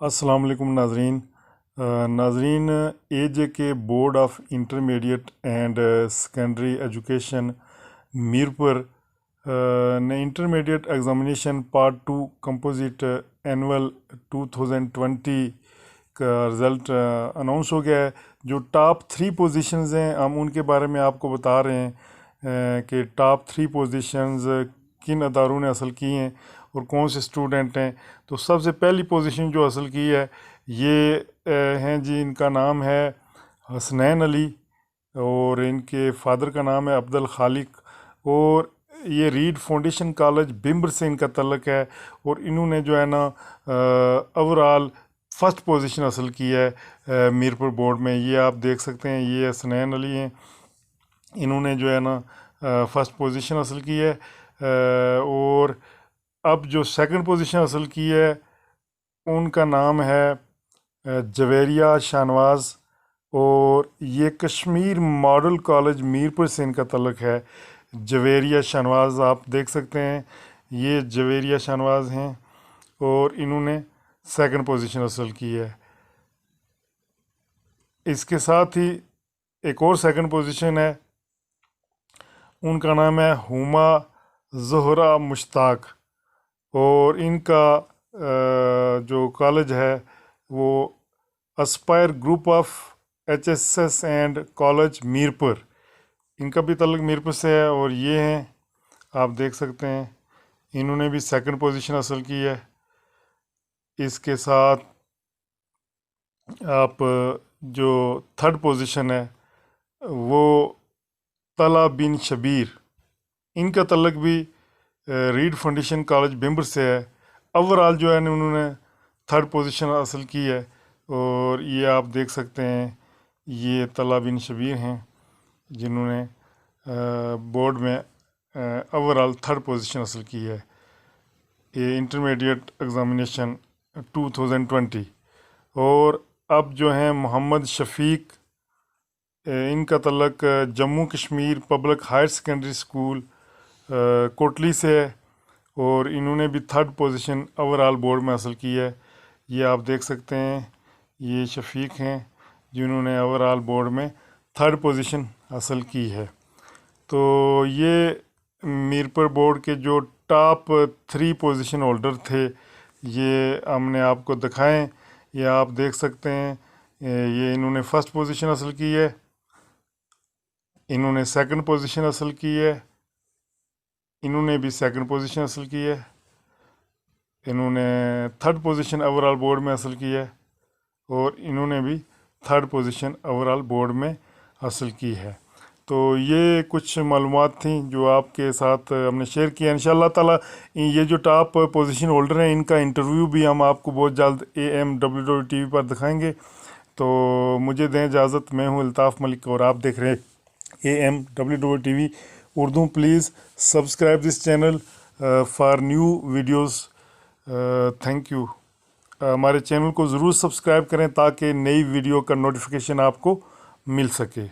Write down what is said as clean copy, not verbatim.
अस्सलाम वालेकुम नाजरीन A J K board of intermediate and secondary education Mirpur ने intermediate examination part 2 composite annual 2020 का रिज़ल्ट अनाउंस हो गया है। जो टॉप 3 पोजीशंस हैं हम उनके बारे में आपको बता रहे हैं कि टॉप 3 पोजीशंस किन अदारों ने हासिल की हैं और कौन से स्टूडेंट हैं। तो सबसे पहली पोजीशन जो हासिल की है ये हैं जी, इनका नाम है हसनैन अली और इनके फादर का नाम है अब्दुल खालिक और ये रीड फाउंडेशन कॉलेज बिम्बर से इनका तल्लक है और इन्होंने जो है ना ओवरऑल फर्स्ट पोजीशन हासिल की है मीरपुर बोर्ड में। ये आप देख सकते हैं, ये हसनैन अली हैं, इन्होंने जो है ना फर्स्ट पोजीशन हासिल की है। और अब जो सेकंड पोजीशन हासिल की है उनका नाम है जवेरिया शाहनवाज और ये कश्मीर मॉडल कॉलेज मीरपुर से इनका तल्लक है। जवेरिया शाहनवाज आप देख सकते हैं, ये जवेरिया शाहनवाज हैं और इन्होंने सेकंड पोजीशन हासिल की है। इसके साथ ही एक और सेकंड पोजीशन है, उनका नाम है हुमा ज़ोहरा मुश्ताक और इनका जो कॉलेज है वो Aspire group of HSS and college Mirpur, इनका भी तल्लक मीरपुर से है और ये हैं, आप देख सकते हैं, इन्होंने भी सेकंड पोजीशन हासिल की है। इसके साथ आप जो थर्ड पोजीशन है वो तला बिन शबीर, इनका तल्लक भी रीड फाउंडेशन कॉलेज बिम्बर से है। ओवरऑल जो है उन्होंने थर्ड पोजीशन हासिल की है और ये आप देख सकते हैं, ये तला बिन शबीर हैं जिन्होंने बोर्ड में ओवरऑल थर्ड पोजीशन हासिल की है ये इंटरमीडिएट एग्ज़ामिनेशन 2020। और अब जो हैं मोहम्मद शफीक, इनका तल्लक Jammu Kashmir public higher secondary school Kotli से है और इन्होंने भी थर्ड पोजीशन ओवरऑल बोर्ड में हासिल की है। ये आप देख सकते हैं, ये शफीक हैं जिन्होंने ओवरऑल बोर्ड में थर्ड पोजीशन हासिल की है। तो ये मीरपुर बोर्ड के जो टॉप 3 पोजीशन होल्डर थे ये हमने आपको दिखाएं। ये आप देख सकते हैं, ये इन्होंने फर्स्ट पोजीशन हासिल की है, इन्होंने सेकंड पोजीशन हासिल की है, इन्होंने भी सेकंड पोजीशन हासिल की है, इन्होंने थर्ड पोजीशन ओवरऑल बोर्ड में हासिल की है और इन्होंने भी थर्ड पोजीशन ओवरऑल बोर्ड में हासिल की है। तो ये कुछ मालूमात थी जो आपके साथ हमने शेयर किया। इंशाअल्लाह ताला ये जो टॉप पोजीशन होल्डर हैं इनका इंटरव्यू भी हम आपको बहुत जल्द AMWWTV पर दिखाएंगे। तो मुझे दें इजाज़त, मैं हूँ अल्ताफ़ मलिक और आप देख रहे हैं AMWWTV Urdu. Please subscribe this channel for new videos. Thank you. हमारे चैनल को ज़रूर सब्सक्राइब करें ताकि नई वीडियो का नोटिफिकेशन आपको मिल सके।